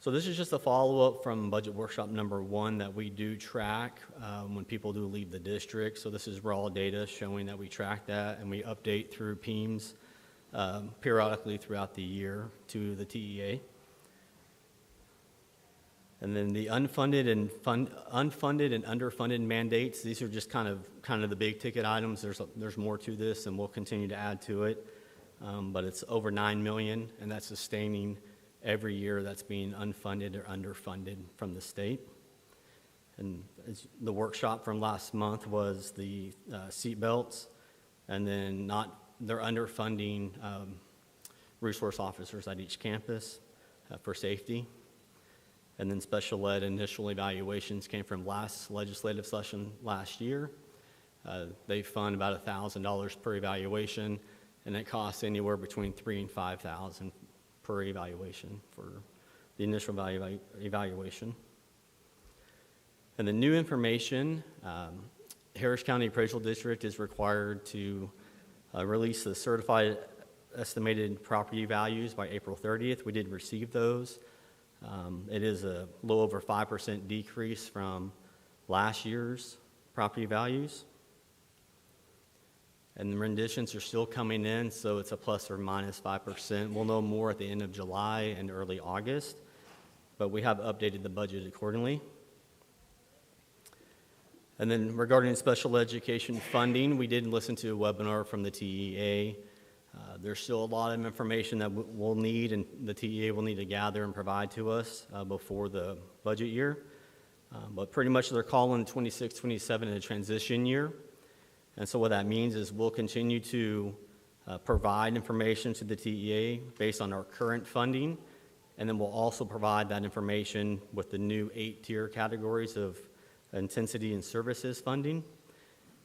So this is just a follow-up from budget workshop number 1 that we do track when people do leave the district. So this is raw data showing that we track that, and we update through PEMS periodically throughout the year to the TEA. And then the unfunded and underfunded mandates, these are just kind of the big ticket items. There's more to this, and we'll continue to add to it. But it's over $9 million, and that's sustaining every year that's being unfunded or underfunded from the state. And the workshop from last month was the seat belts, and then they're underfunding resource officers at each campus for safety. And then special ed initial evaluations came from last legislative session last year. They fund about $1,000 per evaluation, and it costs anywhere between $3,000 and $5,000 per evaluation for the initial evaluation. And the new information, Harris County Appraisal District is required to release the certified estimated property values by April 30th. We did receive those. It is a little over 5% decrease from last year's property values. And the renditions are still coming in, so it's a plus or minus 5%. We'll know more at the end of July and early August, but we have updated the budget accordingly. And then regarding special education funding, we did listen to a webinar from the TEA. There's still a lot of information that we'll need, and the TEA will need to gather and provide to us before the budget year. But pretty much they're calling 26-27 a transition year. And so what that means is we'll continue to provide information to the TEA based on our current funding, and then we'll also provide that information with the new 8-tier categories of intensity and services funding.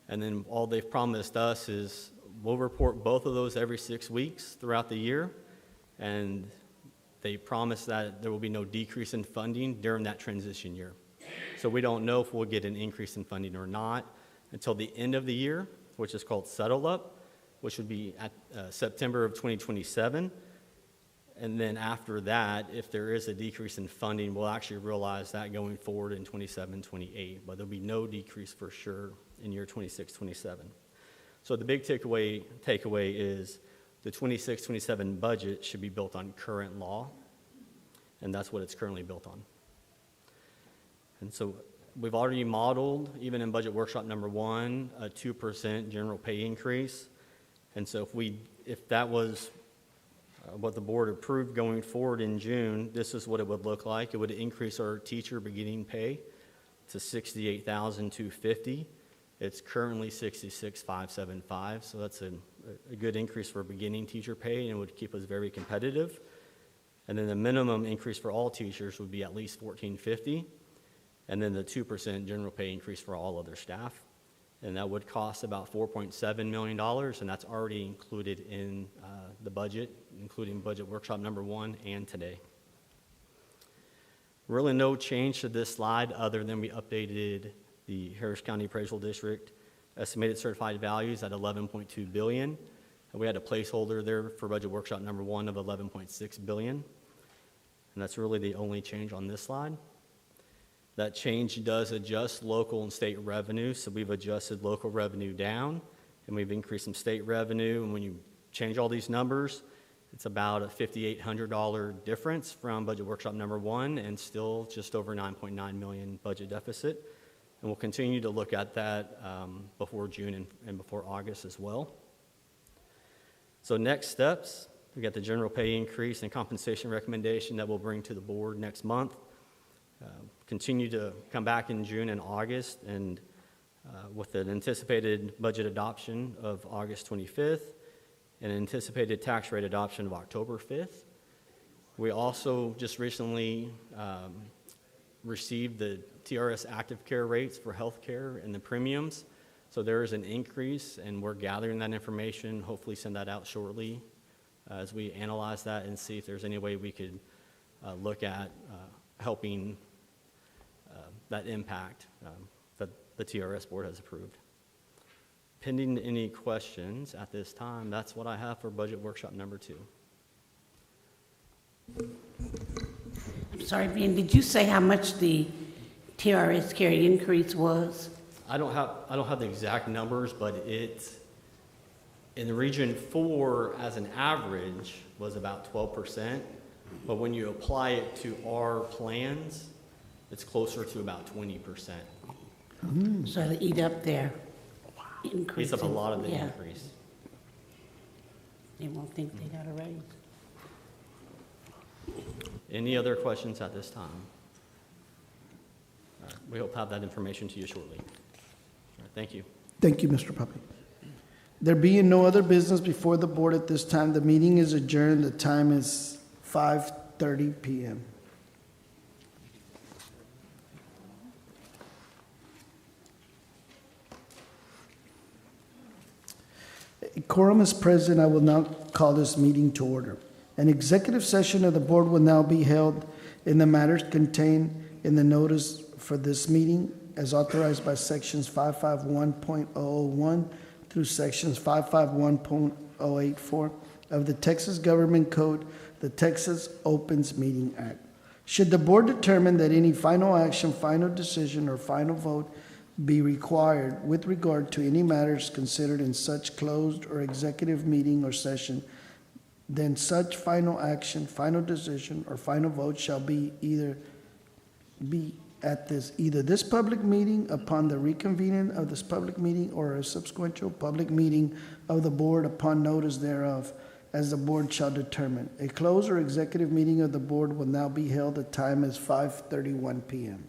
And then all they've promised us is we'll report both of those every 6 weeks throughout the year, and they promise that there will be no decrease in funding during that transition year. So we don't know if we'll get an increase in funding or not until the end of the year, which is called Settle Up, which would be at September of 2027. And then after that, if there is a decrease in funding, we'll actually realize that going forward in 27, 28, but there'll be no decrease for sure in year 26, 27. So the big takeaway is the 26, 27 budget should be built on current law, and that's what it's currently built on. And so we've already modeled, even in budget workshop number 1, a 2% general pay increase. And so if that was what the board approved going forward in June, this is what it would look like. It would increase our teacher beginning pay to $68,250. It's currently $66,575, so that's a good increase for beginning teacher pay, and it would keep us very competitive. And then the minimum increase for all teachers would be at least $1,450. And then the 2% general pay increase for all other staff. And that would cost about $4.7 million, and that's already included in the budget, including budget workshop number 1 and today. Really no change to this slide other than we updated the Harris County Appraisal District estimated certified values at $11.2 billion. And we had a placeholder there for budget workshop number 1 of $11.6 billion. And that's really the only change on this slide. That change does adjust local and state revenue, so we've adjusted local revenue down, and we've increased some state revenue, and when you change all these numbers, it's about a $5,800 difference from budget workshop number 1, and still just over $9.9 million budget deficit. And we'll continue to look at that before June and before August as well. So next steps, we got the general pay increase and compensation recommendation that we'll bring to the board next month. Continue to come back in June and August, and with an anticipated budget adoption of August 25th and anticipated tax rate adoption of October 5th. We also just recently received the TRS active care rates for health care and the premiums. So there is an increase, and we're gathering that information, hopefully send that out shortly as we analyze that and see if there's any way we could look at helping that impact that the TRS board has approved. Pending any questions at this time, that's what I have for budget workshop number 2. Sorry, Ben, did you say how much the TRS carry increase was? I don't have the exact numbers, but it, in the region 4 as an average was about 12%, but when you apply it to our plans, it's closer to about 20%. So they eat up their increase. Eats up a lot of the Yeah. increase. They won't think they got a raise. Any other questions at this time? All right, we hope to have that information to you shortly. All right, thank you. Thank you, Mr. Puppy. There being no other business before the board at this time, the meeting is adjourned. The time is 5:30 p.m. A quorum is present. I will now call this meeting to order. An executive session of the board will now be held in the matters contained in the notice for this meeting as authorized by sections 551.001 through sections 551.084 of the Texas Government Code, the Texas Opens Meeting Act. Should the board determine that any final action, final decision, or final vote be required with regard to any matters considered in such closed or executive meeting or session, then such final action, final decision, or final vote shall be either at either this public meeting upon the reconvening of this public meeting or a subsequent public meeting of the board upon notice thereof, as the board shall determine. A closed or executive meeting of the board will now be held. The time is 5:31 p.m.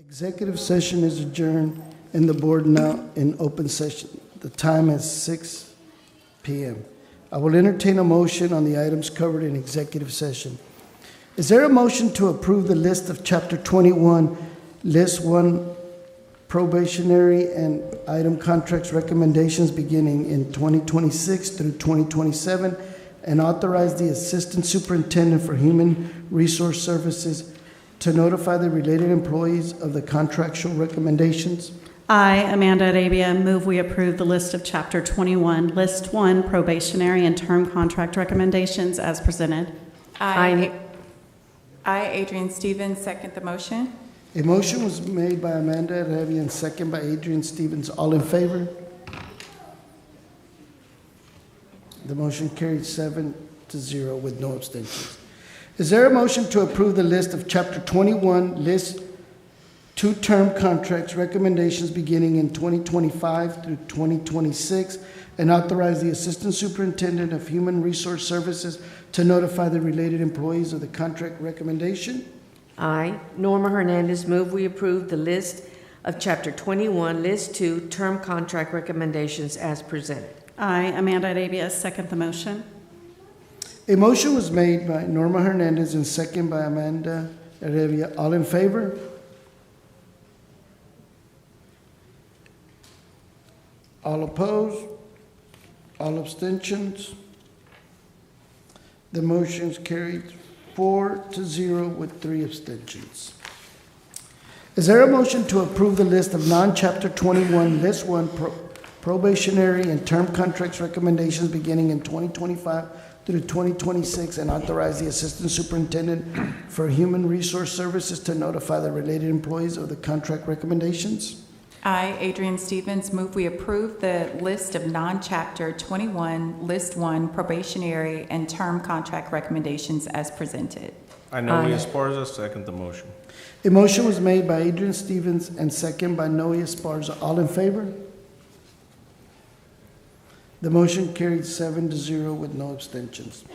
Executive session is adjourned and the board now in open session. The time is 6 p.m. I will entertain a motion on the items covered in executive session. Is there a motion to approve the list of Chapter 21, List 1 probationary and item contracts recommendations beginning in 2026 through 2027 and authorize the Assistant Superintendent for Human Resource Services to notify the related employees of the contractual recommendations? I, Amanda Arabia, move we approve the list of Chapter 21, List 1 probationary and term contract recommendations as presented. I, Adrian Stevens, second the motion. A motion was made by Amanda Arabia and second by Adrian Stevens. All in favor? The motion carried 7-0 with no abstentions. Is there a motion to approve the list of Chapter 21, List 2 term contracts recommendations beginning in 2025 through 2026 and authorize the Assistant Superintendent of Human Resource Services to notify the related employees of the contract recommendation? I, Norma Hernandez, move we approve the list of Chapter 21, List 2, term contract recommendations as presented. I, Amanda Arabia, second the motion. A motion was made by Norma Hernandez and second by Amanda Arabia. All in favor? All opposed? All abstentions? The motion is carried 4-0 with 3 abstentions. Is there a motion to approve the list of non-Chapter 21, List 1 probationary and term contracts recommendations beginning in 2025 through 2026 and authorize the Assistant Superintendent for Human Resource Services to notify the related employees of the contract recommendations? I, Adrian Stevens, move we approve the list of non-Chapter 21, List 1 probationary and term contract recommendations as presented. I know Esparza, second the motion. A motion was made by Adrian Stevens and second by Noe Esparza. All in favor? The motion carried 7-0 with no abstentions.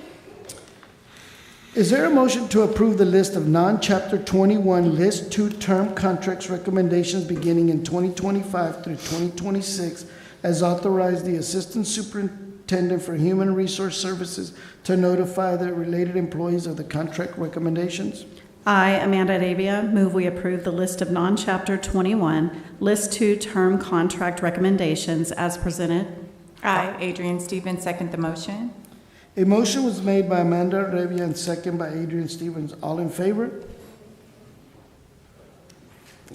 Is there a motion to approve the list of non-Chapter 21, List 2 term contracts recommendations beginning in 2025 through 2026 as authorized the Assistant Superintendent for Human Resource Services to notify the related employees of the contract recommendations? I, Amanda Arabia, move we approve the list of non-Chapter 21, List 2 term contract recommendations as presented. I, Adrian Stevens, second the motion. A motion was made by Amanda Arabia and second by Adrian Stevens. All in favor?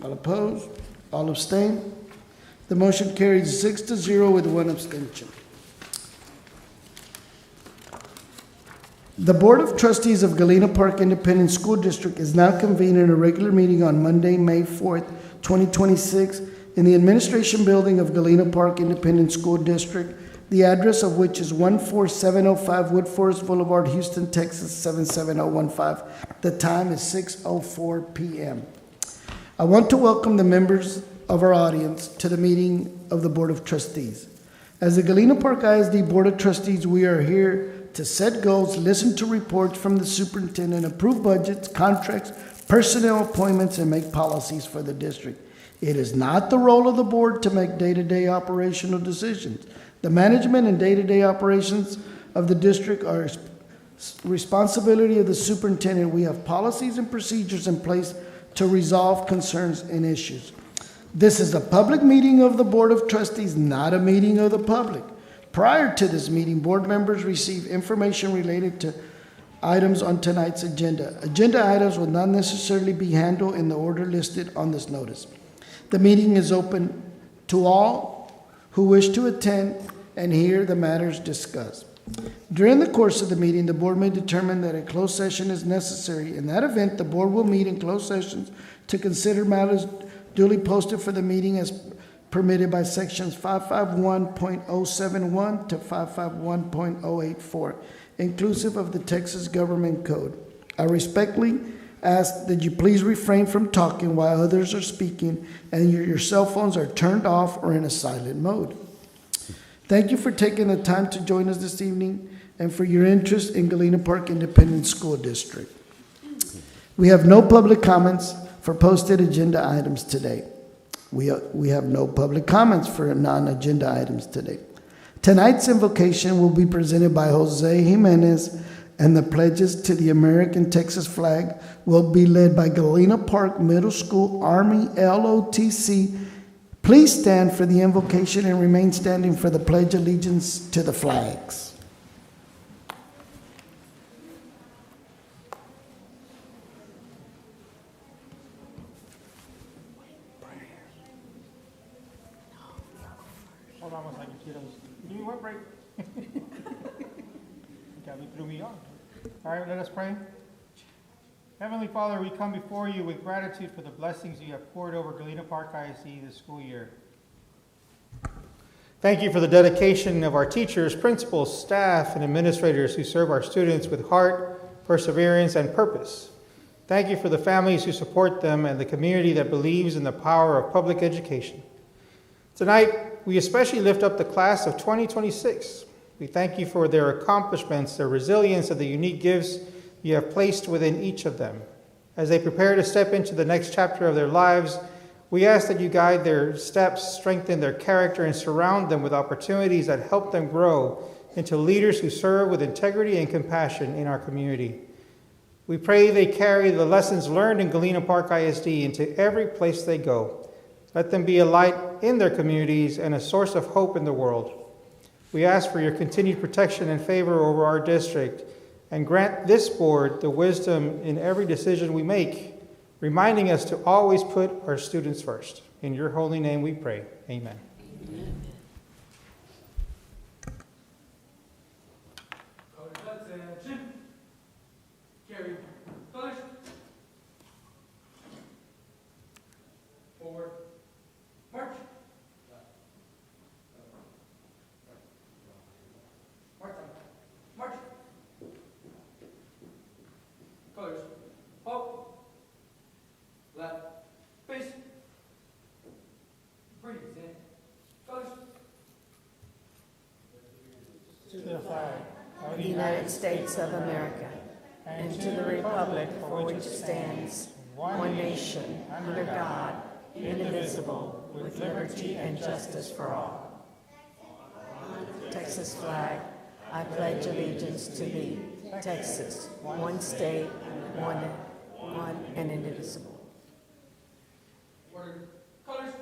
All opposed? All abstain? The motion carries 6-0 with 1 abstention. The Board of Trustees of Galena Park Independent School District is now convened in a regular meeting on Monday, May 4th, 2026, in the Administration Building of Galena Park Independent School District, the address of which is 14705 Wood Forest Boulevard, Houston, Texas 77015. The time is 6:04 p.m. I want to welcome the members of our audience to the meeting of the Board of Trustees. As the Galena Park I.S.D. Board of Trustees, we are here to set goals, listen to reports from the superintendent, approve budgets, contracts, personnel appointments, and make policies for the district. It is not the role of the board to make day-to-day operational decisions. The management and day-to-day operations of the district are responsibility of the superintendent. We have policies and procedures in place to resolve concerns and issues. This is a public meeting of the Board of Trustees, not a meeting of the public. Prior to this meeting, board members receive information related to items on tonight's agenda. Agenda items will not necessarily be handled in the order listed on this notice. The meeting is open to all who wish to attend and hear the matters discussed. During the course of the meeting, the board may determine that a closed session is necessary. In that event, the board will meet in closed sessions to consider matters duly posted for the meeting as permitted by sections 551.071 to 551.084, inclusive of the Texas Government Code. I respectfully ask that you please refrain from talking while others are speaking and your cell phones are turned off or in a silent mode. Thank you for taking the time to join us this evening and for your interest in Galena Park Independent School District. We have no public comments. for posted agenda items today. We have no public comments for non-agenda items today. Tonight's invocation will be presented by Jose Jimenez, and the pledges to the American Texas flag will be led by Galena Park Middle School Army LOTC. Please stand for the invocation and remain standing for the pledge of allegiance to the flags. Hold on one second, kiddos. Give me one break. You threw me off. All right, let us pray. Heavenly Father, we come before you with gratitude for the blessings you have poured over Galena Park I.S.D. this school year. Thank you for the dedication of our teachers, principals, staff, and administrators who serve our students with heart, perseverance, and purpose. Thank you for the families who support them and the community that believes in the power of public education. Tonight, we especially lift up the class of 2026. We thank you for their accomplishments, their resilience, and the unique gifts you have placed within each of them. As they prepare to step into the next chapter of their lives, we ask that you guide their steps, strengthen their character, and surround them with opportunities that help them grow into leaders who serve with integrity and compassion in our community. We pray they carry the lessons learned in Galena Park I.S.D. into every place they go. Let them be a light in their communities and a source of hope in the world. We ask for your continued protection and favor over our district, and grant this board the wisdom in every decision we make, reminding us to always put our students first. In your holy name we pray. Amen. Forward. March. March. Colors. Hope. Left. Face. Breathe in. Colors. To the flag of the United States of America, and to the republic for which it stands, one nation, under God, indivisible, with liberty and justice for all. Texas flag, I pledge allegiance to thee, Texas, one state, one and indivisible. Order. Colors.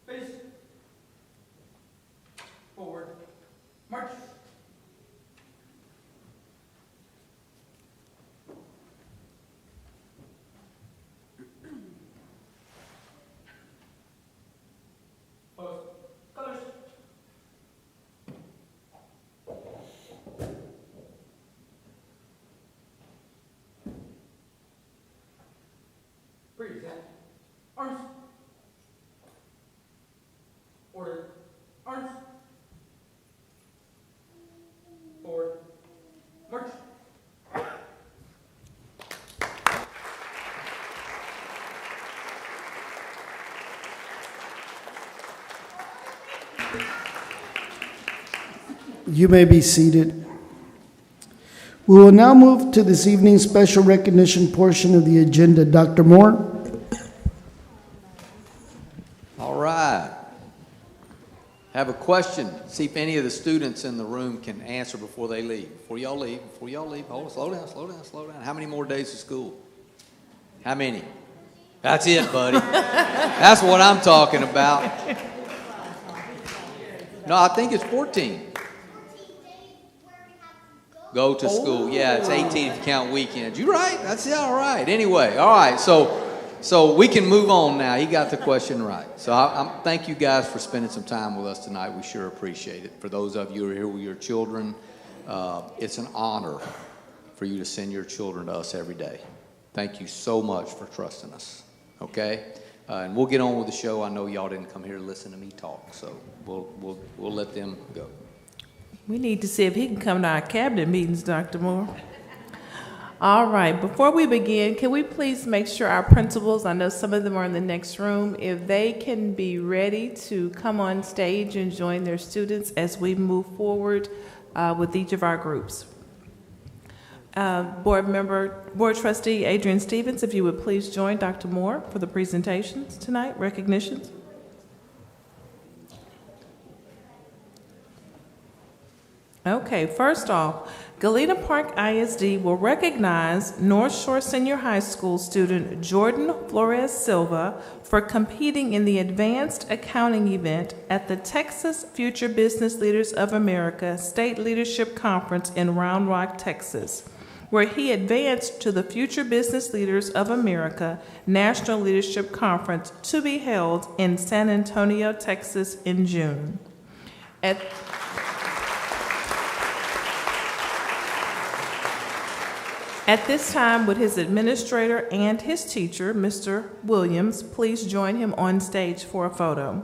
Face. Forward. March. Pose. Colors. Breathe in. Arms. Order. Arms. Forward. March. You may be seated. We will now move to this evening's special recognition portion of the agenda. Dr. Moore. All right. Have a question. See if any of the students in the room can answer before they leave. Before y'all leave. Hold on, slow down. How many more days of school? How many? That's it, buddy. That's what I'm talking about. No, I think it's 14. Go to school. Yeah, it's 18 if you count weekends. You're right. That's it. All right. Anyway, all right. So we can move on now. He got the question right. So thank you guys for spending some time with us tonight. We sure appreciate it. For those of you who are here with your children, it's an honor for you to send your children to us every day. Thank you so much for trusting us. Okay? And we'll get on with the show. I know y'all didn't come here to listen to me talk, so we'll let them go. We need to see if he can come to our cabinet meetings, Dr. Moore. All right, before we begin, can we please make sure our principals, I know some of them are in the next room, if they can be ready to come on stage and join their students as we move forward with each of our groups. Board Trustee Adrian Stevens, if you would please join Dr. Moore for the presentations tonight, recognitions. Okay, first off, Galena Park I.S.D. will recognize North Shore Senior High School student Jordan Flores Silva for competing in the Advanced Accounting event at the Texas Future Business Leaders of America State Leadership Conference in Round Rock, Texas, where he advanced to the Future Business Leaders of America National Leadership Conference to be held in San Antonio, Texas in June. At this time, would his administrator and his teacher, Mr. Williams, please join him on stage for a photo.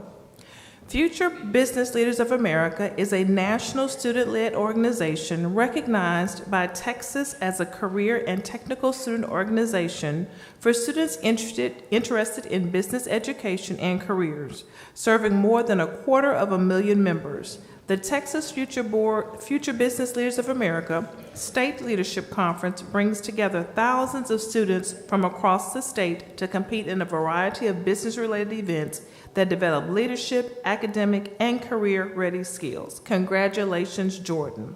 Future Business Leaders of America is a national student-led organization recognized by Texas as a career and technical student organization for students interested in business education and careers, serving more than 250,000 members. The Texas Future Business Leaders of America State Leadership Conference brings together thousands of students from across the state to compete in a variety of business-related events that develop leadership, academic, and career-ready skills. Congratulations, Jordan.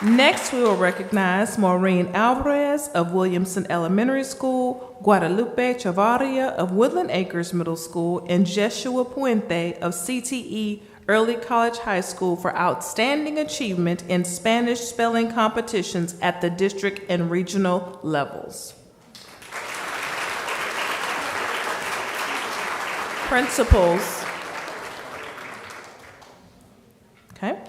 Next, we will recognize Maureen Alvarez of Williamson Elementary School, Guadalupe Chavarria of Woodland Acres Middle School, and Jeshua Puente of CTE Early College High School for outstanding achievement in Spanish spelling competitions at the district and regional levels. Principals. Okay.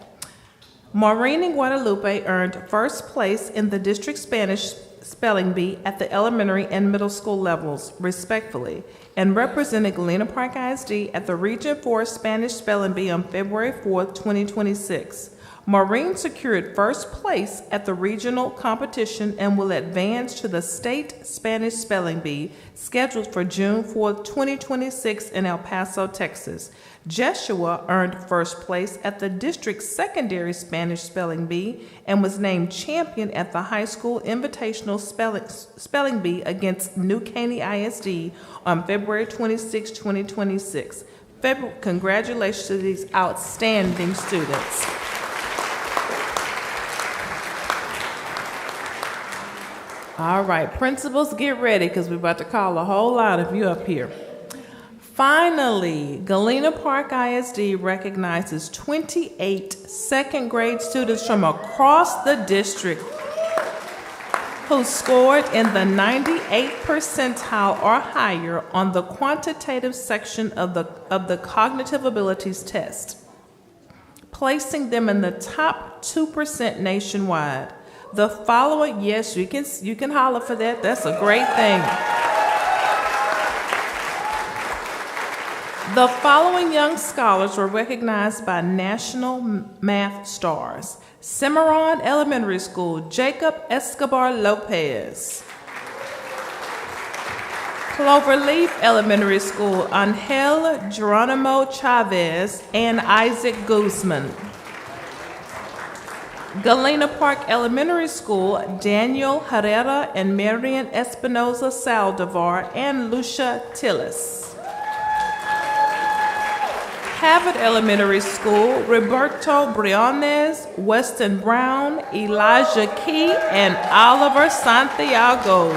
Maureen and Guadalupe earned first place in the district Spanish spelling bee at the elementary and middle school levels, respectively, and represented Galena Park I.S.D. at the Region 4 Spanish Spelling Bee on February 4th, 2026. Maureen secured first place at the regional competition and will advance to the state Spanish Spelling Bee scheduled for June 4th, 2026 in El Paso, Texas. Jeshua earned first place at the district secondary Spanish Spelling Bee and was named champion at the high school invitational spelling bee against New Caney I.S.D. on February 26, 2026. Congratulations to these outstanding students. All right, principals, get ready because we're about to call a whole lot of you up here. Finally, Galena Park I.S.D. recognizes 28 second grade students from across the district who scored in the 98th percentile or higher on the quantitative section of the cognitive abilities test, placing them in the top 2% nationwide. The following, yes, you can holler for that. That's a great thing. The following young scholars were recognized by national math stars. Cimarron Elementary School, Jacob Escobar Lopez. Cloverleaf Elementary School, Angel Geronimo Chavez and Isaac Guzman. Galena Park Elementary School, Daniel Herrera and Marian Espinoza Saldivar and Lucia Tillis. Harvard Elementary School, Roberto Briones, Weston Brown, Elijah Key, and Oliver Santiago.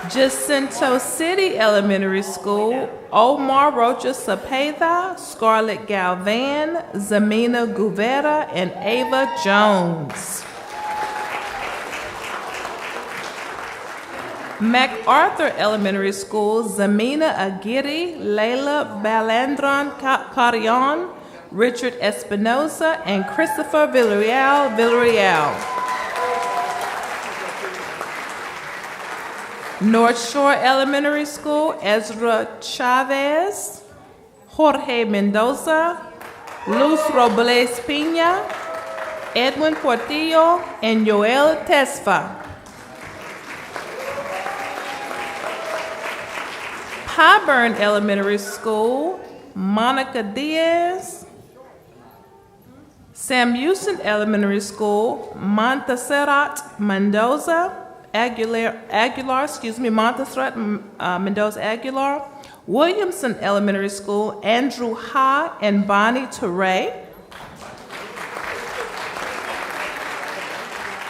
Jacinto City Elementary School, Omar Rocha Cepeda, Scarlett Galvan, Zamina Guvera, and Ava Jones. MacArthur Elementary School, Zamina Aguirre, Layla Balandron Carrion, Richard Espinosa, and Christopher Villarreal. North Shore Elementary School, Ezra Chavez, Jorge Mendoza, Luz Robles Pina, Edwin Portillo, and Joel Tesfa. Pyburn Elementary School, Monica Diaz, Sam Houston Elementary School, Montserrat Mendoza Montserrat Mendoza Aguilar, Williamson Elementary School, Andrew Ha and Bonnie Teray.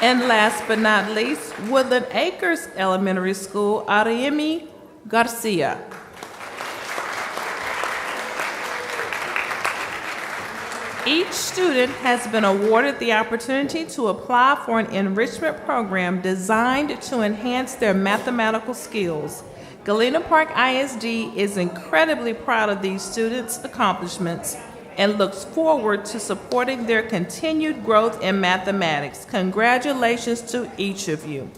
And last but not least, Woodland Acres Elementary School, Ariemi Garcia. Each student has been awarded the opportunity to apply for an enrichment program designed to enhance their mathematical skills. Galena Park I.S.D. is incredibly proud of these students' accomplishments and looks forward to supporting their continued growth in mathematics. Congratulations to each of you.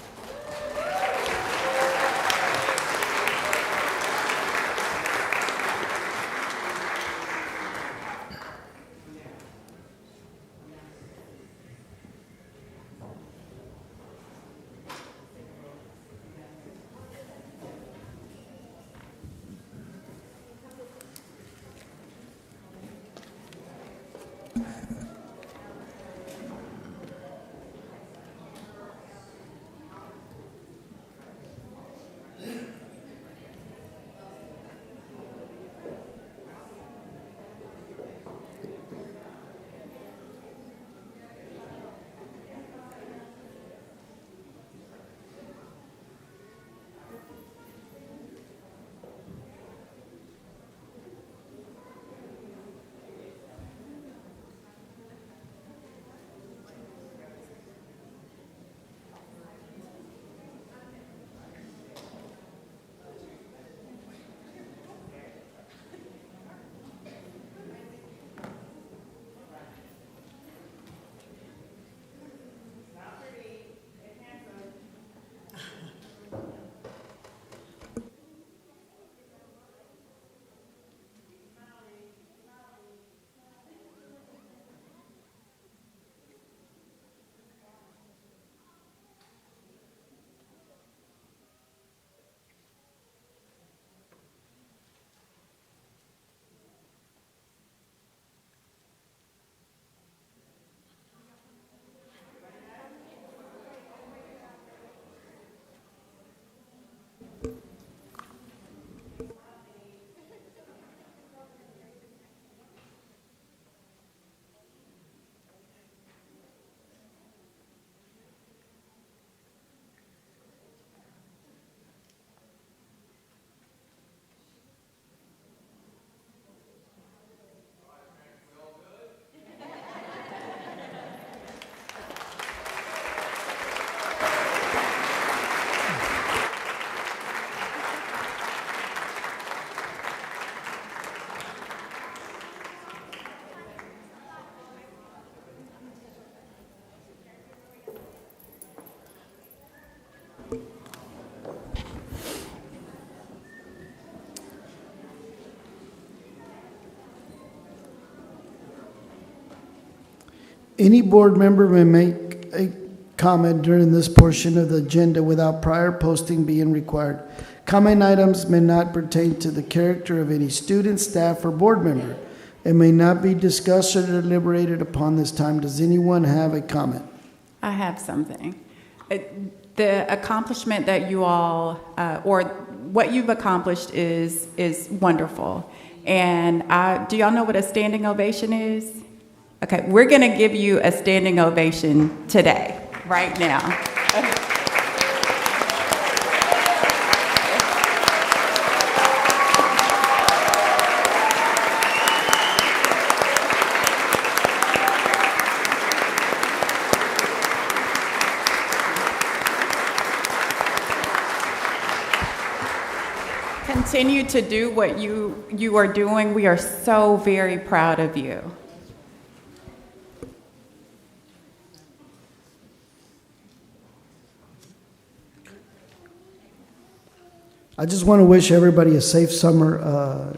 Any board member may make a comment during this portion of the agenda without prior posting being required. Comment items may not pertain to the character of any student, staff, or board member. It may not be discussed or deliberated upon this time. Does anyone have a comment? I have something. The accomplishment that you all, or what you've accomplished is wonderful. And do y'all know what a standing ovation is? Okay, we're going to give you a standing ovation today, right now. Continue to do what you are doing. We are so very proud of you. I just want to wish everybody a safe summer.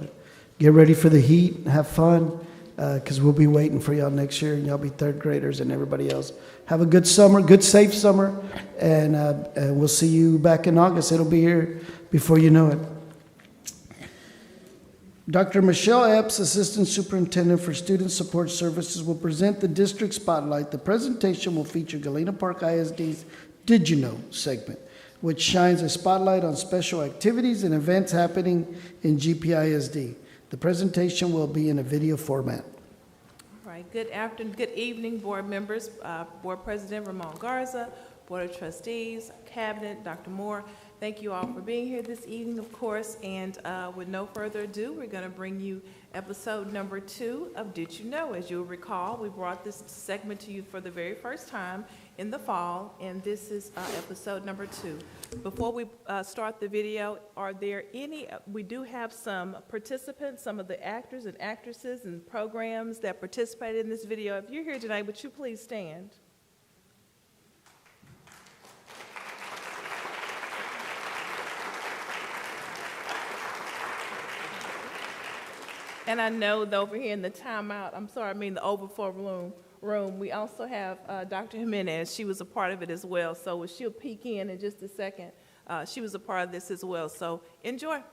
Get ready for the heat, have fun, because we'll be waiting for y'all next year, and y'all be third graders and everybody else. Have a good summer, good safe summer, and we'll see you back in August. It'll be here before you know it. Dr. Michelle Epps, Assistant Superintendent for Student Support Services, will present the district spotlight. The presentation will feature Galena Park ISD's Did You Know segment, which shines a spotlight on special activities and events happening in GPISD. The presentation will be in a video format. All right, good afternoon, good evening, board members, Board President Ramon Garza, Board of Trustees, Cabinet, Dr. Moore. Thank you all for being here this evening, of course, and with no further ado, we're going to bring you episode number 2 of Did You Know? As you'll recall, we brought this segment to you for the very first time in the fall, and this is episode number 2. Before we start the video, are there any, we do have some participants, some of the actors and actresses and programs that participated in this video. If you're here tonight, would you please stand? And I know that over here in the timeout, the overflow room, we also have Dr. Jimenez. She was a part of it as well. So she'll peek in just a second. She was a part of this as well. So enjoy.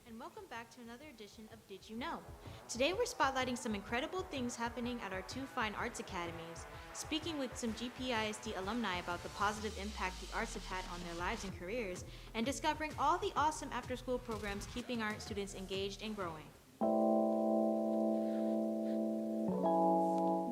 And welcome back to another edition of Did You Know? Today we're spotlighting some incredible things happening at our 2 fine arts academies, speaking with some GPISD alumni about the positive impact the arts have had on their lives and careers, and discovering all the awesome after-school programs keeping our students engaged and growing.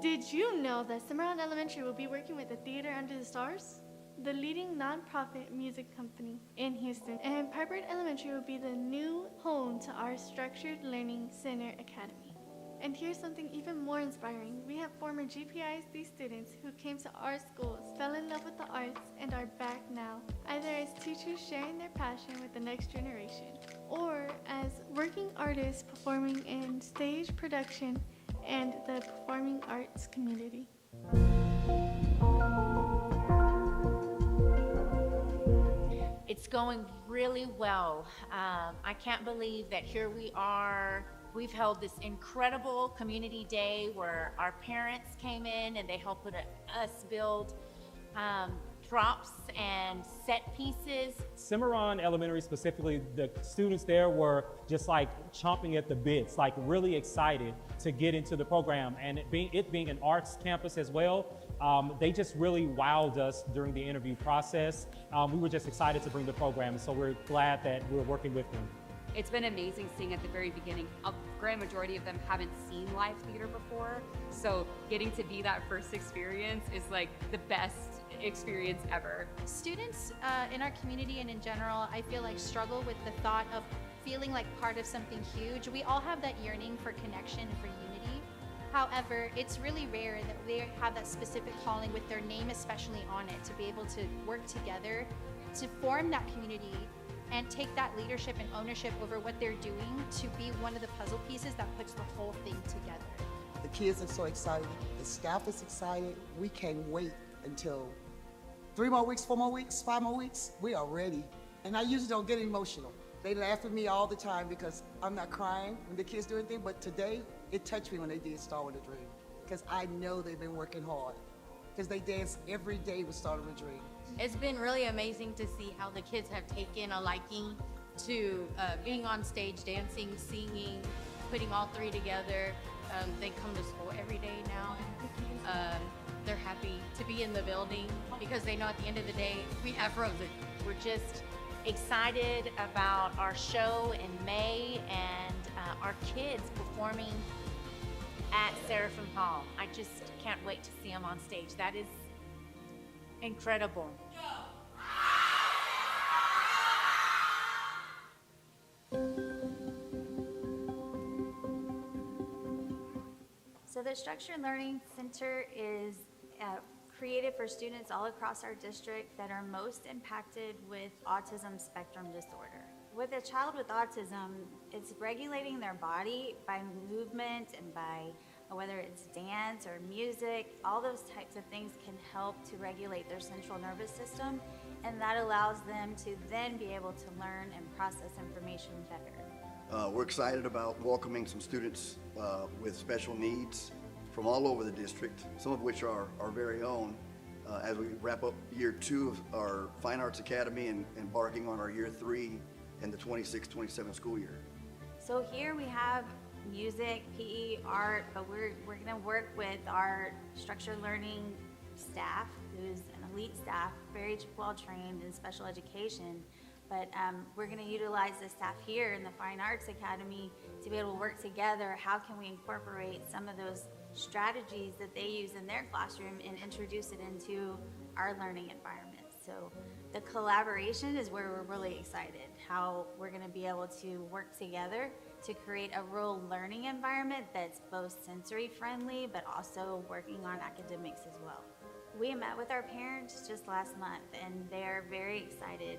Did you know that Cimarron Elementary will be working with the Theater Under the Stars, the leading nonprofit music company in Houston, and Piper Elementary will be the new home to our Structured Learning Center Academy. And here's something even more inspiring. We have former GPISD students who came to our schools, fell in love with the arts, and are back now, either as teachers sharing their passion with the next generation, or as working artists performing in stage production and the performing arts community. It's going really well. I can't believe that here we are. We've held this incredible community day where our parents came in and they helped us build props and set pieces. Cimarron Elementary specifically, the students there were just like chomping at the bits, like really excited to get into the program. And it being an arts campus as well, they just really wowed us during the interview process. We were just excited to bring the program, so we're glad that we're working with them. It's been amazing seeing at the very beginning, a grand majority of them haven't seen live theater before, so getting to be that first experience is like the best experience ever. Students in our community and in general, I feel like struggle with the thought of feeling like part of something huge. We all have that yearning for connection and for unity. However, it's really rare that they have that specific calling with their name especially on it, to be able to work together to form that community and take that leadership and ownership over what they're doing to be one of the puzzle pieces that puts the whole thing together. The kids are so excited, the staff is excited. We can't wait until 3 more weeks, 4 more weeks, 5 more weeks. We are ready. And I usually don't get emotional. They laugh at me all the time because I'm not crying when the kids do anything, but today it touched me when they did Star with a Dream, because I know they've been working hard, because they dance every day with Star with a Dream. It's been really amazing to see how the kids have taken a liking to being on stage, dancing, singing, putting all 3 together. They come to school every day now. They're happy to be in the building because they know at the end of the day, we have Frozen. We're just excited about our show in May and our kids performing at Seraphim Hall. I just can't wait to see them on stage. That is incredible. So the Structured Learning Center is created for students all across our district that are most impacted with autism spectrum disorder. With a child with autism, it's regulating their body by movement and by whether it's dance or music, all those types of things can help to regulate their central nervous system, and that allows them to then be able to learn and process information better. We're excited about welcoming some students with special needs from all over the district, some of which are our very own, as we wrap up year 2 of our Fine Arts Academy and embarking on our year 3 in the 26-27 school year. So here we have music, PE, art, but we're going to work with our structured learning staff, who's an elite staff, very well trained in special education. But we're going to utilize the staff here in the Fine Arts Academy to be able to work together. How can we incorporate some of those strategies that they use in their classroom and introduce it into our learning environment? So the collaboration is where we're really excited, how we're going to be able to work together to create a real learning environment that's both sensory friendly, but also working on academics as well. We met with our parents just last month, and they're very excited.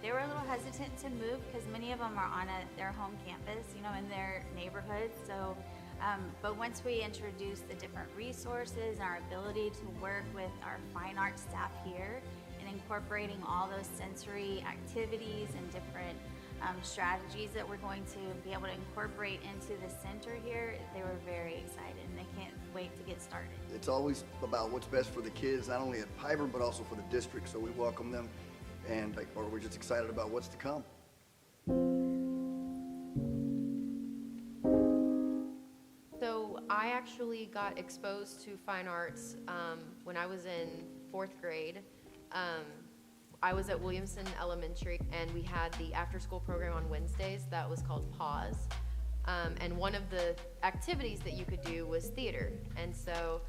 They were a little hesitant to move because many of them are on their home campus, in their neighborhoods. So, but once we introduce the different resources, our ability to work with our fine arts staff here, and incorporating all those sensory activities and different strategies that we're going to be able to incorporate into the center here, they were very excited and they can't wait to get started. It's always about what's best for the kids, not only at Hyburn, but also for the district. So we welcome them, and we're just excited about what's to come. So I actually got exposed to fine arts when I was in 4th grade. I was at Williamson Elementary, and we had the after-school program on Wednesdays that was called Pause. And one of the activities that you could do was theater. And so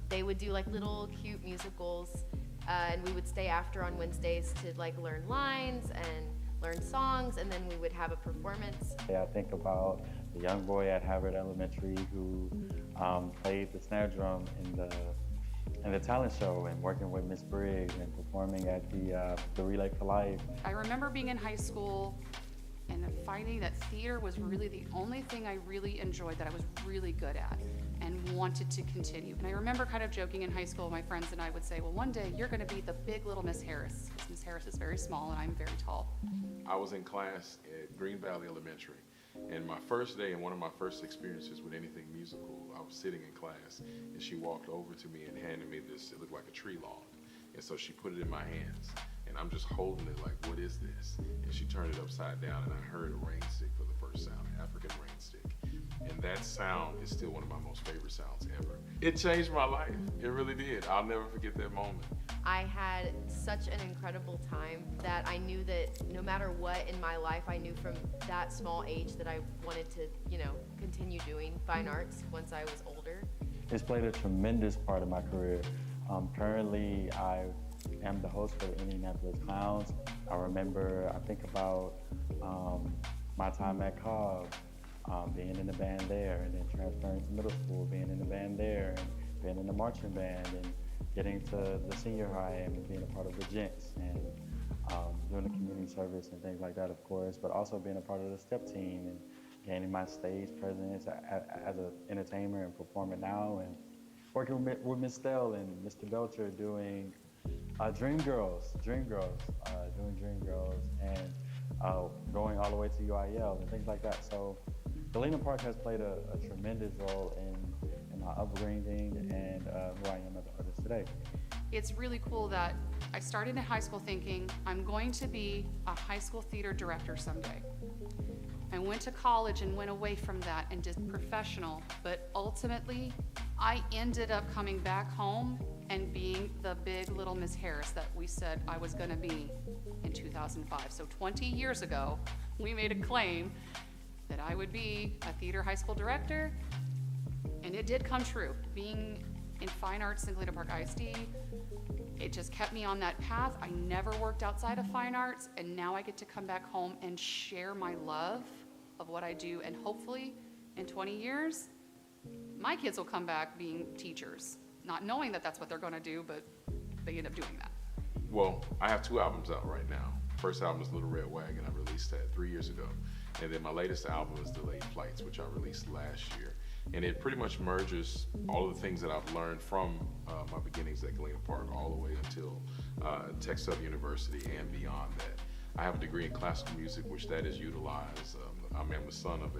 they would do like little cute musicals, and we would stay after on Wednesdays to like learn lines and learn songs, and then we would have a performance. I think about the young boy at Harvard Elementary who played the snare drum in the talent show, and working with Miss Briggs and performing at the Relay for Life. I remember being in high school and finding that theater was really the only thing I really enjoyed, that I was really good at and wanted to continue. And I remember kind of joking in high school, my friends and I would say, well, one day you're gonna be the big little Miss Harris. Miss Harris is very small and I'm very tall. I was in class at Green Valley Elementary. And my first day and one of my first experiences with anything musical, I was sitting in class and she walked over to me and handed me this, it looked like a tree log. And so she put it in my hands and I'm just holding it like, what is this? And she turned it upside down and I heard a rain stick for the first sound, an African rain stick. And that sound is still one of my most favorite sounds ever. It changed my life, it really did. I'll never forget that moment. I had such an incredible time that I knew that no matter what in my life, I knew from that small age that I wanted to, continue doing fine arts once I was older. It's played a tremendous part of my career. Currently, I am the host for the Indianapolis Clowns. I think about my time at Cobb, being in the band there, and then transferring to middle school, being in the band there, and being in the marching band, and getting to the senior high and being a part of the Gents, and doing the community service and things like that, of course, but also being a part of the step team and gaining my stage presence as an entertainer and performer now, and working with Ms. Stell and Mr. Belcher doing Dreamgirls, and going all the way to UIL and things like that. So Galena Park has played a tremendous role in my upbringing and who I am as an artist today. It's really cool that I started in high school thinking I'm going to be a high school theater director someday. I went to college and went away from that and did professional, but ultimately I ended up coming back home and being the big little Miss Harris that we said I was gonna be in 2005. So 20 years ago, we made a claim that I would be a theater high school director, and it did come true. Being in fine arts in Galena Park I.S.D, it just kept me on that path. I never worked outside of fine arts, and now I get to come back home and share my love of what I do, and hopefully in 20 years, my kids will come back being teachers, not knowing that that's what they're gonna do, but they end up doing that. Well, I have 2 albums out right now. First album is Little Red Wagon. I released that 3 years ago. And then my latest album is Delayed Flights, which I released last year. And it pretty much merges all of the things that I've learned from my beginnings at Galena Park all the way until Tech Sub University and beyond that. I have a degree in classical music, which that is utilized. I'm the son of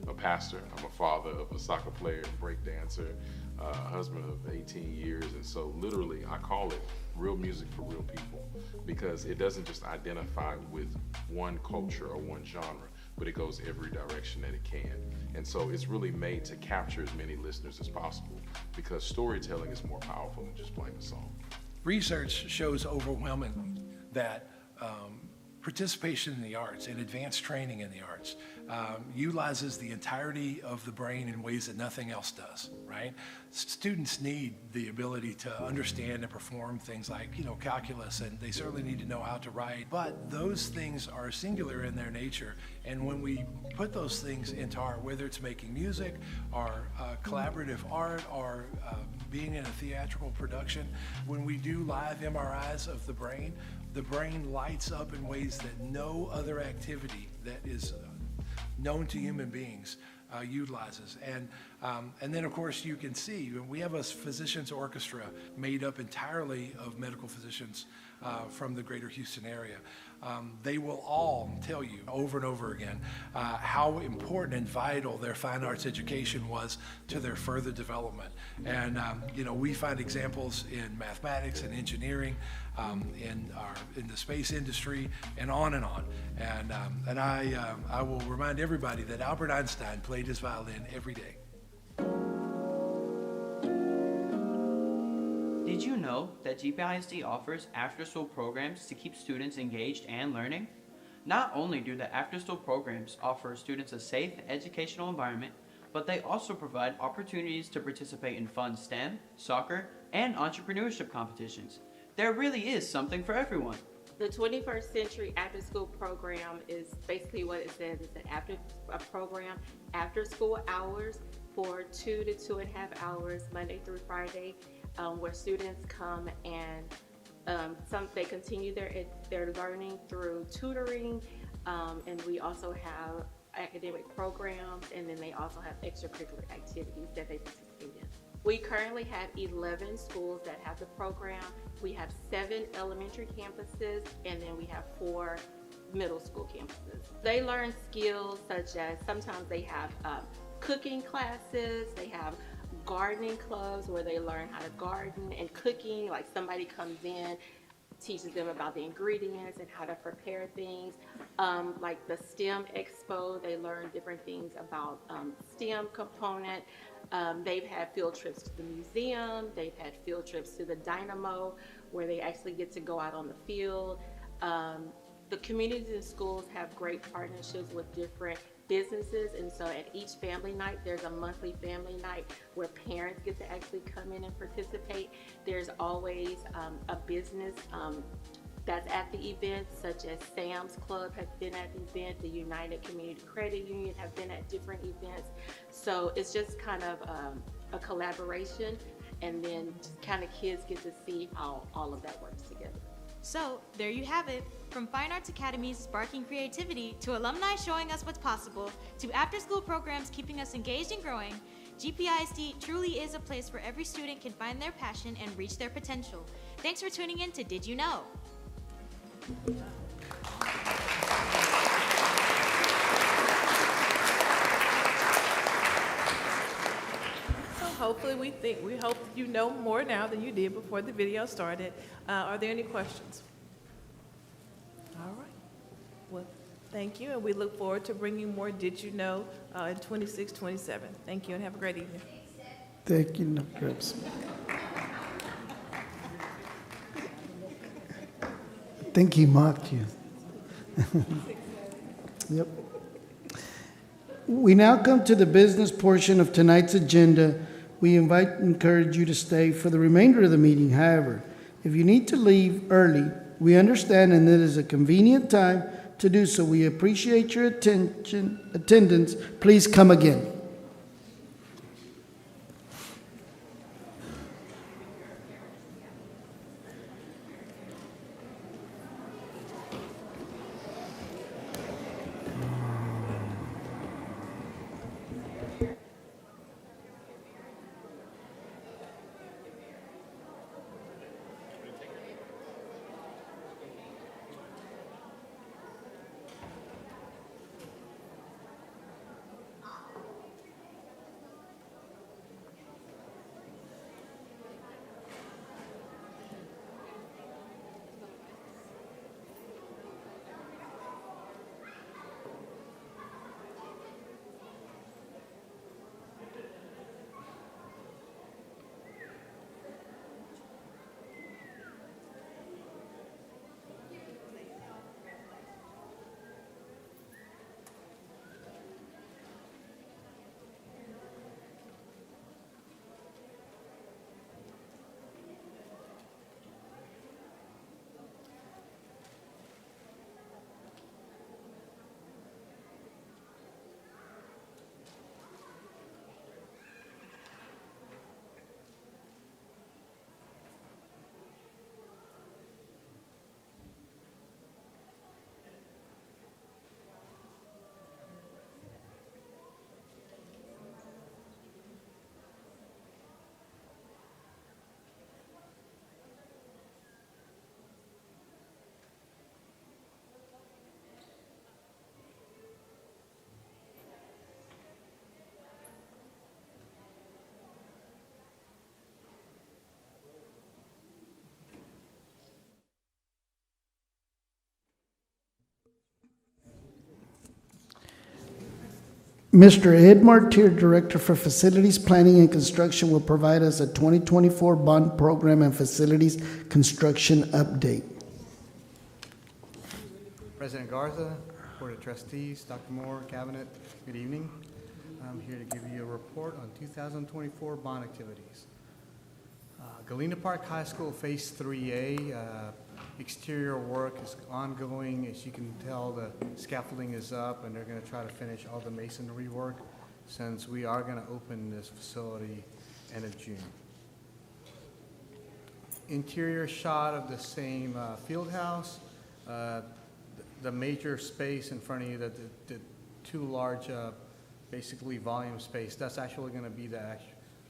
a pastor. I'm a father of a soccer player, break dancer, husband of 18 years. And so literally I call it real music for real people, because it doesn't just identify with one culture or one genre, but it goes every direction that it can. And so it's really made to capture as many listeners as possible, because storytelling is more powerful than just playing a song. Research shows overwhelmingly that participation in the arts and advanced training in the arts utilizes the entirety of the brain in ways that nothing else does, right? Students need the ability to understand and perform things like, calculus, and they certainly need to know how to write, but those things are singular in their nature. And when we put those things into art, whether it's making music or collaborative art or being in a theatrical production, when we do live MRIs of the brain lights up in ways that no other activity that is known to human beings utilizes. And then, of course, you can see we have a physicians orchestra made up entirely of medical physicians from the greater Houston area. They will all tell you over and over again how important and vital their fine arts education was to their further development. And we find examples in mathematics and engineering, in the space industry, and on and on. And I will remind everybody that Albert Einstein played his violin every day. Did you know that GPISD offers after-school programs to keep students engaged and learning? Not only do the after-school programs offer students a safe educational environment, but they also provide opportunities to participate in fun STEM, soccer, and entrepreneurship competitions. There really is something for everyone. The 21st Century After School Program is basically what it says. It's a program after school hours for 2 to 2.5 hours, Monday through Friday, where students come and they continue their learning through tutoring, and we also have academic programs, and then they also have extracurricular activities that they participate in. We currently have 11 schools that have the program. We have 7 elementary campuses, and then we have 4 middle school campuses. They learn skills such as sometimes they have cooking classes, they have gardening clubs where they learn how to garden, and cooking, like somebody comes in, teaches them about the ingredients and how to prepare things. Like the STEM Expo, they learn different things about STEM component. They've had field trips to the museum, they've had field trips to the Dynamo, where they actually get to go out on the field. The communities and schools have great partnerships with different businesses, and so at each family night, there's a monthly family night where parents get to actually come in and participate. There's always a business that's at the event, such as Sam's Club has been at the event, the United Community Credit Union have been at different events. So it's just kind of a collaboration, and then just kind of kids get to see how all of that works together. So, there you have it. From fine arts academies sparking creativity, to alumni showing us what's possible, to after-school programs keeping us engaged and growing, GPISD truly is a place where every student can find their passion and reach their potential. Thanks for tuning in to Did You Know? Hopefully we hope you know more now than you did before the video started. Are there any questions? All right. Well, thank you, and we look forward to bringing more Did You Know in 26, 27. Thank you, and have a great evening. Thank you, no Grips. I think he mocked you. Yep. We now come to the business portion of tonight's agenda. We encourage you to stay for the remainder of the meeting. However, if you need to leave early, we understand, and it is a convenient time to do so. We appreciate your attendance. Please come again. Mr. Ed Martyr, Director for Facilities Planning and Construction, will provide us a 2024 bond program and facilities construction update. President Garza, Board of Trustees, Dr. Moore, Cabinet, good evening. I'm here to give you a report on 2024 bond activities. Galena Park High School Phase 3A, exterior work is ongoing. As you can tell, the scaffolding is up and they're going to try to finish all the masonry work since we are going to open this facility end of June. Interior shot of the same field house. The major space in front of you, the two large, basically volume space, that's actually going to be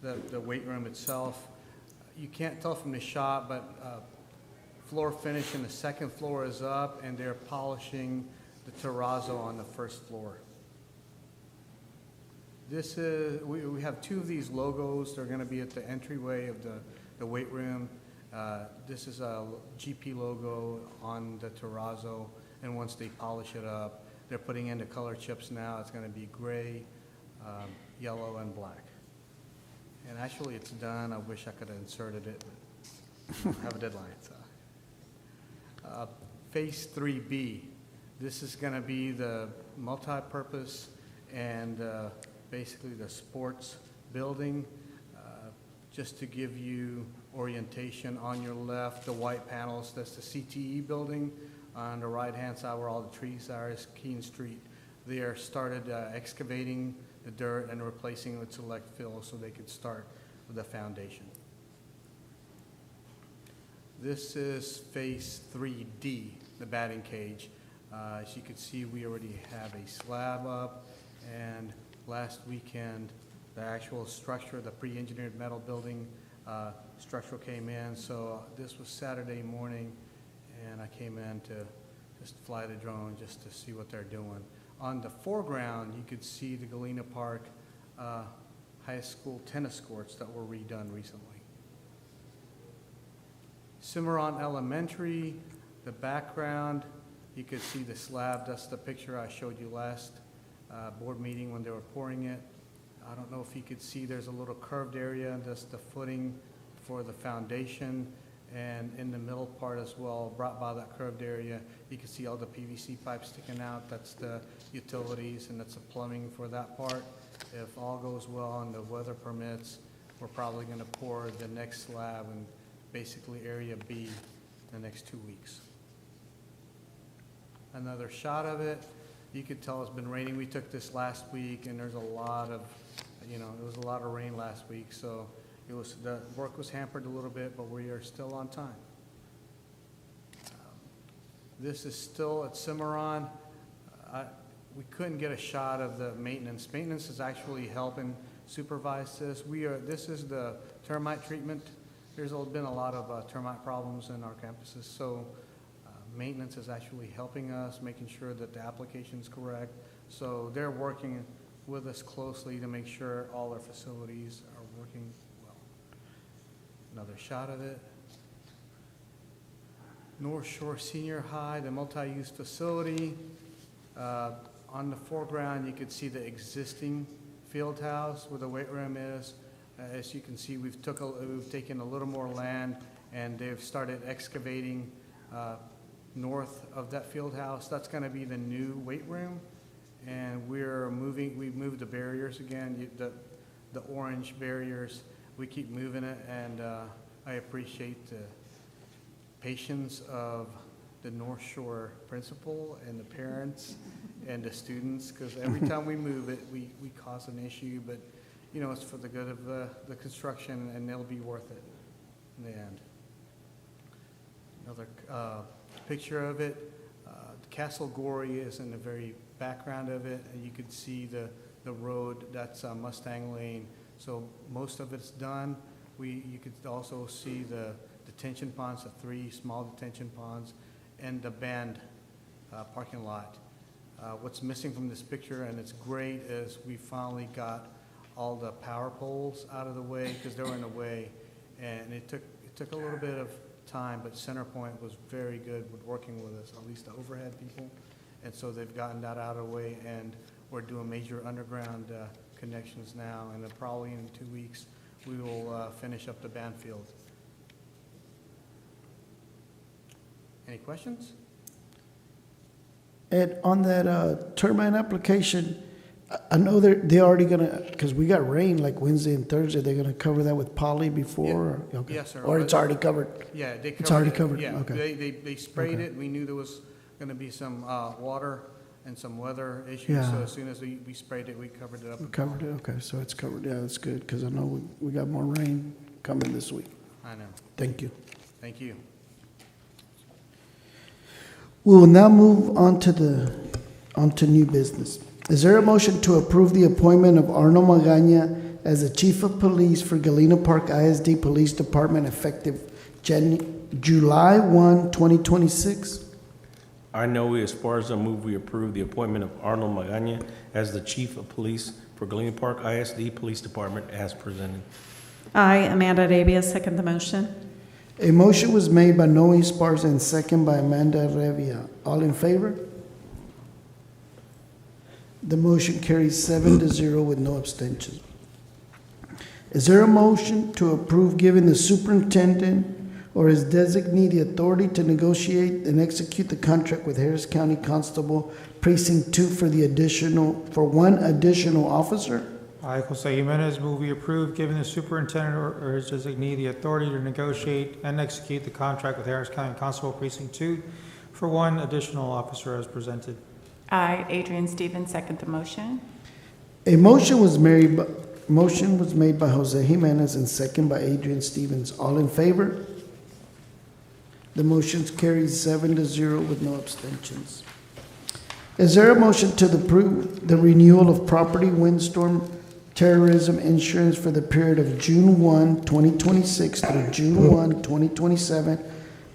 the weight room itself. You can't tell from the shot, but floor finish in the second floor is up, and they're polishing the terrazzo on the first floor. This is, we have two of these logos. They're going to be at the entryway of the weight room. This is a GP logo on the terrazzo, and once they polish it up, they're putting in the color chips now. It's going to be gray, yellow, and black. And actually, it's done. I wish I could have inserted it, but I have a deadline. So. Phase 3B. This is going to be the multi-purpose and basically the sports building. Just to give you orientation, on your left, the white panels, that's the CTE building. On the right-hand side where all the trees are is Keene Street. They are started excavating the dirt and replacing it with select fill so they could start with the foundation. This is Phase 3D, the batting cage. As you can see, we already have a slab up, and last weekend, the actual structure, the pre-engineered metal building structural came in. So this was Saturday morning, and I came in to just fly the drone just to see what they're doing. On the foreground, you could see the Galena Park High School tennis courts that were redone recently. Cimarron Elementary, the background, you could see the slab. That's the picture I showed you last board meeting when they were pouring it. I don't know if you could see there's a little curved area. That's the footing for the foundation. And in the middle part as well, brought by that curved area, you can see all the PVC pipes sticking out. That's the utilities, and that's the plumbing for that part. If all goes well and the weather permits, we're probably going to pour the next slab in basically area B in the next 2 weeks. Another shot of it. You could tell it's been raining. We took this last week, and there's a lot of, it was a lot of rain last week, so the work was hampered a little bit, but we are still on time. This is still at Cimarron. We couldn't get a shot of the maintenance. Maintenance is actually helping supervise this. This is the termite treatment. There's been a lot of termite problems in our campuses, so maintenance is actually helping us, making sure that the application is correct. So they're working with us closely to make sure all our facilities are working well. Another shot of it. North Shore Senior High, the multi-use facility. On the foreground, you can see the existing field house where the weight room is. As you can see, we've taken a little more land, and they've started excavating north of that field house. That's going to be the new weight room, and we've moved the barriers again, the orange barriers. We keep moving it, and I appreciate the patience of the North Shore principal and the parents and the students, because every time we move it, we cause an issue, but it's for the good of the construction, and it'll be worth it in the end. Another picture of it. Castle Gorey is in the very background of it, and you can see the road. That's Mustang Lane. So most of it's done. You could also see the detention ponds, the 3 small detention ponds, and the band parking lot. What's missing from this picture, and it's great, is we finally got all the power poles out of the way because they were in the way, and it took a little bit of time, but CenterPoint was very good with working with us, at least the overhead people, and so they've gotten that out of the way, and We're doing major underground connections now, and then probably in 2 weeks, we will finish up the Banfield. Any questions? Ed, on that termite application, I know they're already gonna, because we got rain like Wednesday and Thursday, they're gonna cover that with poly before? Or, okay. Yes, sir. Or it's already covered? Yeah, they covered It's already it. covered, Yeah, okay. they sprayed Okay. it. We knew there was gonna be some water and some weather issues, Yeah. so as soon as we sprayed it, we covered it up. We covered it, okay, so it's covered, yeah, that's good, because I know we got more rain coming this week. I know. Thank you. Thank you. We will now move on to new business. Is there a motion to approve the appointment of Arnold Magaña as the Chief of Police for Galena Park I.S.D. Police Department effective July 1, 2026? I know Esparza move we approve the appointment of Arnold Magaña as the Chief of Police for Galena Park I.S.D. Police Department as presented. I, Amanda Arabia, second the motion. A motion was made by Noe Esparza and second by Amanda Revia. All in favor? The motion carries 7-0 with no abstentions. Is there a motion to approve giving the superintendent or his designee the authority to negotiate and execute the contract with Harris County Constable Precinct 2 for one additional officer? I, Jose Jimenez, move we approve giving the superintendent or his designee the authority to negotiate and execute the contract with Harris County Constable Precinct 2 for one additional officer as presented. I, Adrian Stevens, second the motion. A motion was made by Jose Jimenez and second by Adrian Stevens. All in favor? The motion carries 7-0 with no abstentions. Is there a motion to approve the renewal of property windstorm terrorism insurance for the period of June 1, 2026 through June 1, 2027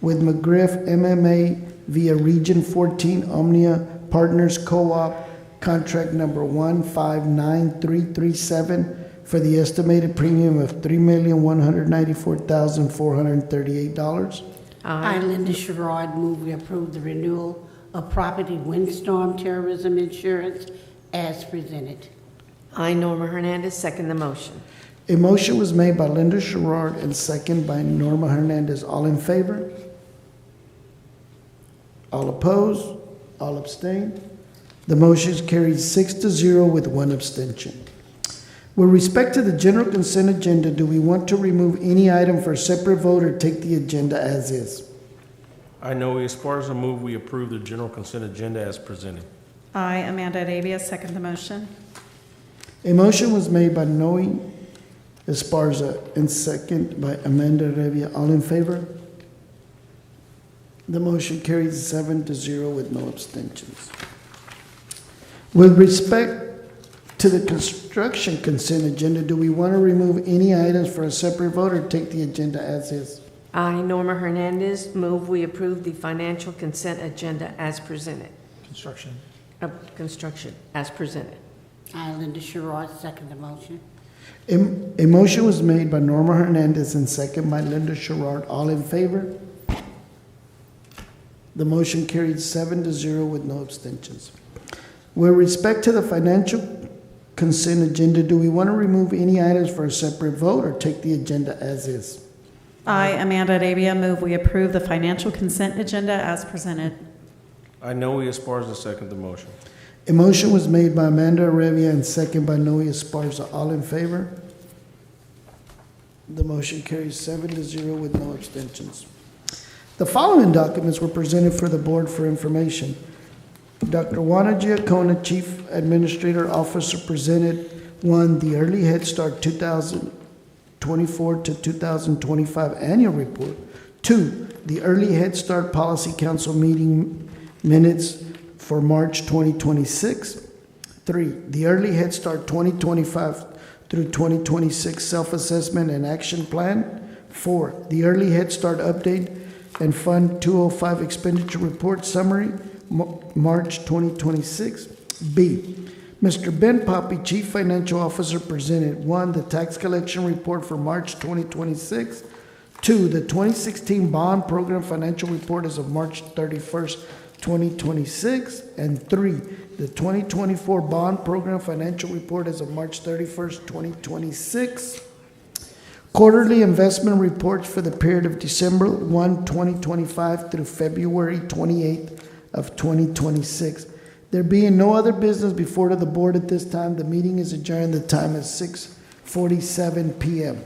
with McGriff MMA via Region 14 Omnia Partners Co-op contract number 159337 for the estimated premium of $3,194,438? I, Linda Sherrod, move we approve the renewal of property windstorm terrorism insurance as presented. I, Norma Hernandez, second the motion. A motion was made by Linda Sherrod and second by Norma Hernandez. All in favor? All opposed? All abstain? The motion is carried 6-0 with one abstention. With respect to the general consent agenda, do we want to remove any item for a separate vote or take the agenda as is? I know Esparza move we approve the general consent agenda as presented. I, Amanda Arabia, second the motion. A motion was made by Noe Esparza and second by Amanda Revia. All in favor? The motion carries 7-0 with no abstentions. With respect to the construction consent agenda, do we want to remove any items for a separate vote or take the agenda as is? I, Norma Hernandez, move we approve the financial consent agenda as presented. Construction. Construction as presented. I, Linda Sherrod, second the motion. A motion was made by Norma Hernandez and second by Linda Sherrod. All in favor? The motion carried 7-0 with no abstentions. With respect to the financial consent agenda, do we want to remove any items for a separate vote or take the agenda as is? I, Amanda Arabia, move we approve the financial consent agenda as presented. I know Esparza second the motion. A motion was made by Amanda Arabia and second by Noe Esparza. All in favor? The motion carries 7-0 with no abstentions. The following documents were presented for the board for information. Dr. Juana Giacona, Chief Administrator Officer, presented 1, the Early Head Start 2024 to 2025 Annual Report. 2, the Early Head Start Policy Council meeting minutes for March 2026. 3, the Early Head Start 2025 through 2026 Self-Assessment and Action Plan. 4, the Early Head Start Update and Fund 205 Expenditure Report Summary, March 2026. B, Mr. Ben Poppy, Chief Financial Officer, presented 1, the Tax Collection Report for March 2026. 2, the 2016 Bond Program Financial Report as of March 31st, 2026. And 3, the 2024 Bond Program Financial Report as of March 31st, 2026. Quarterly investment reports for the period of December 1, 2025 through February 28th of 2026. There being no other business before the board at this time, the meeting is adjourned. The time is 6:47 p.m.